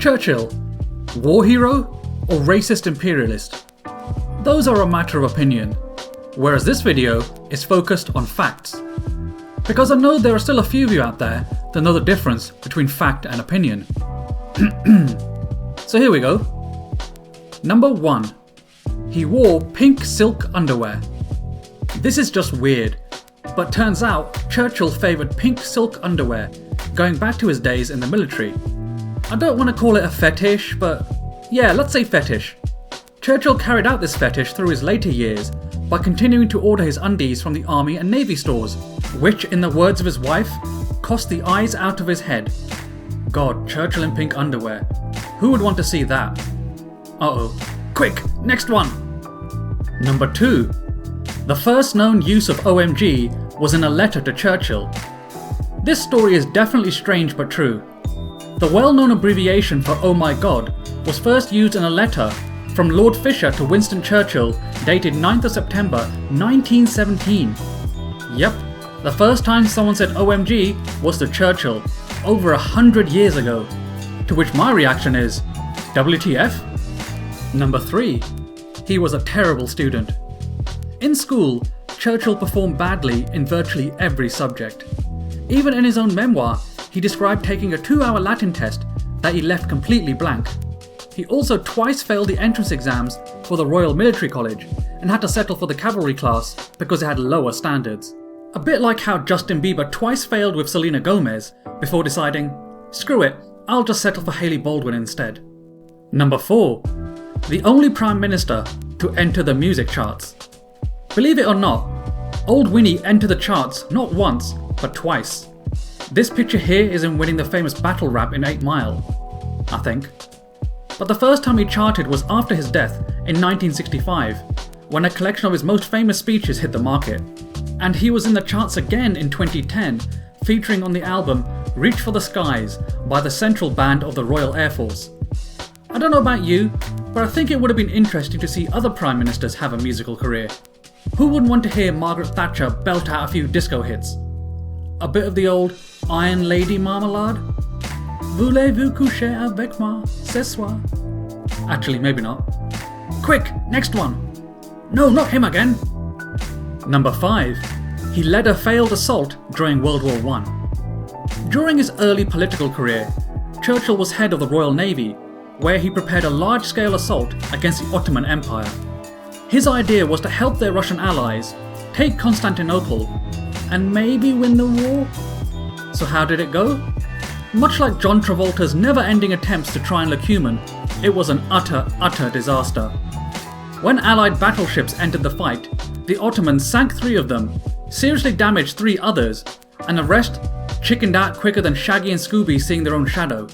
Churchill, war hero or racist imperialist? Those are a matter of opinion, whereas this video is focused on facts. Because I know there are still a few of you out there that know the difference between fact and opinion. So here we go. Number 1. He wore pink silk underwear. This is just weird, but turns out Churchill favoured pink silk underwear, going back to his days in the military. I don't want to call it a fetish, but yeah, let's say fetish. Churchill carried out this fetish through his later years by continuing to order his undies from the army and navy stores, which, in the words of his wife, cost the eyes out of his head. God, Churchill in pink underwear. Who would want to see that? Uh-oh. Quick, next one! Number 2. The first known use of OMG was in a letter to Churchill. This story is definitely strange but true. The well-known abbreviation for "Oh my God" was first used in a letter from Lord Fisher to Winston Churchill dated 9th of September 1917. Yep, the first time someone said OMG was to Churchill, over 100 years ago. To which my reaction is, WTF? Number 3. He was a terrible student. In school, Churchill performed badly in virtually every subject. Even in his own memoir, he described taking a 2-hour Latin test that he left completely blank. He also twice failed the entrance exams for the Royal Military College and had to settle for the cavalry class because it had lower standards. A bit like how Justin Bieber twice failed with Selena Gomez before deciding, screw it, I'll just settle for Hailey Baldwin instead. Number 4. The only Prime Minister to enter the music charts. Believe it or not, Old Winnie entered the charts not once, but twice. This picture here is him winning the famous battle rap in 8 Mile, I think. But the first time he charted was after his death in 1965, when a collection of his most famous speeches hit the market. And he was in the charts again in 2010, featuring on the album Reach for the Skies by the Central Band of the Royal Air Force. I don't know about you, but I think it would have been interesting to see other Prime Ministers have a musical career. Who wouldn't want to hear Margaret Thatcher belt out a few disco hits? A bit of the old Iron Lady Marmalade? Voulez-vous coucher avec moi ce soir? Actually, maybe not. Quick, next one! No, not him again! Number 5. He led a failed assault during World War I. During his early political career, Churchill was head of the Royal Navy, where he prepared a large-scale assault against the Ottoman Empire. His idea was to help their Russian allies, take Constantinople, and maybe win the war? So how did it go? Much like John Travolta's never-ending attempts to try and look human, it was an utter disaster. When Allied battleships entered the fight, the Ottomans sank 3 of them, seriously damaged 3 others, and the rest chickened out quicker than Shaggy and Scooby seeing their own shadow.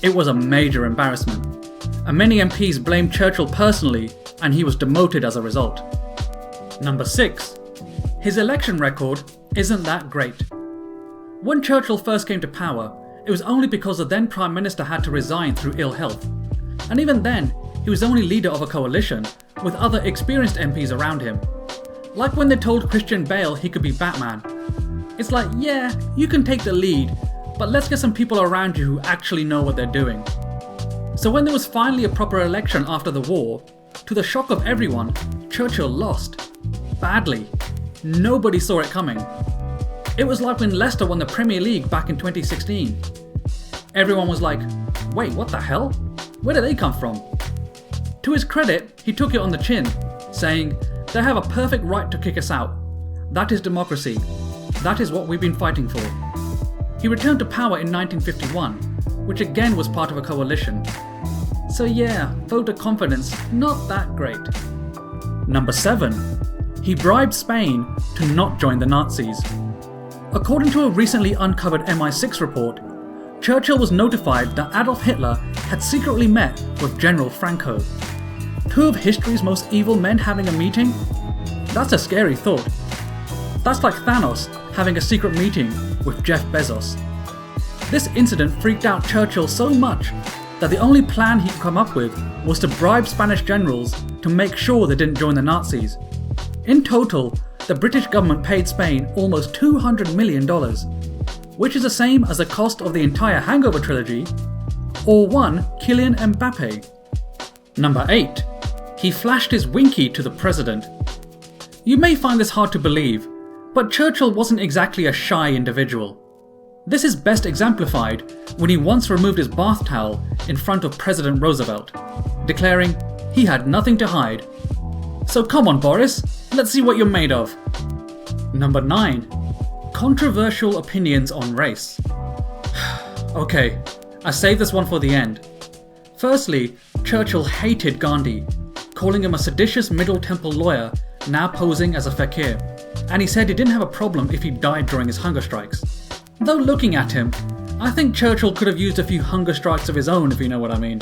It was a major embarrassment, and many MPs blamed Churchill personally, and he was demoted as a result. Number 6. His election record isn't that great. When Churchill first came to power, it was only because the then Prime Minister had to resign through ill health. And even then, he was only leader of a coalition, with other experienced MPs around him. Like when they told Christian Bale he could be Batman. It's like, yeah, you can take the lead, but let's get some people around you who actually know what they're doing. So when there was finally a proper election after the war, to the shock of everyone, Churchill lost. Badly. Nobody saw it coming. It was like when Leicester won the Premier League back in 2016. Everyone was like, wait, what the hell? Where did they come from? To his credit, he took it on the chin, saying, they have a perfect right to kick us out. That is democracy. That is what we've been fighting for. He returned to power in 1951, which again was part of a coalition. So yeah, vote of confidence, not that great. Number 7. He bribed Spain to not join the Nazis. According to a recently uncovered MI6 report, Churchill was notified that Adolf Hitler had secretly met with General Franco. 2 of history's most evil men having a meeting? That's a scary thought. That's like Thanos having a secret meeting with Jeff Bezos. This incident freaked out Churchill so much that the only plan he could come up with was to bribe Spanish generals to make sure they didn't join the Nazis. In total, the British government paid Spain almost $200 million, which is the same as the cost of the entire Hangover trilogy, or one Kylian Mbappe. Number 8. He flashed his winky to the president. You may find this hard to believe, but Churchill wasn't exactly a shy individual. This is best exemplified when he once removed his bath towel in front of President Roosevelt, declaring he had nothing to hide. So come on, Boris, let's see what you're made of. Number 9. Controversial opinions on race. Okay, I saved this one for the end. Firstly, Churchill hated Gandhi, calling him a seditious Middle Temple lawyer now posing as a fakir, and he said he didn't have a problem if he died during his hunger strikes. Though looking at him, I think Churchill could have used a few hunger strikes of his own, if you know what I mean.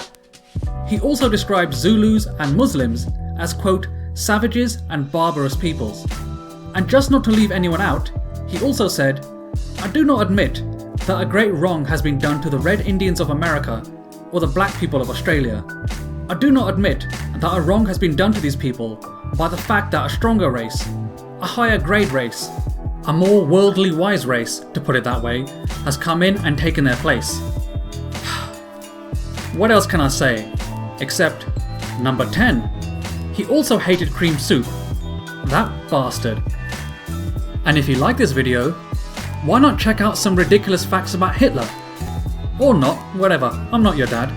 He also described Zulus and Muslims as, quote, savages and barbarous peoples. And just not to leave anyone out, he also said, I do not admit that a great wrong has been done to the Red Indians of America or the black people of Australia. I do not admit that a wrong has been done to these people by the fact that a stronger race, a higher grade race, a more worldly wise race, to put it that way, has come in and taken their place. What else can I say? Except, number 10. He also hated cream soup. That bastard. And if you like this video, why not check out some ridiculous facts about Hitler? Or not, whatever, I'm not your dad.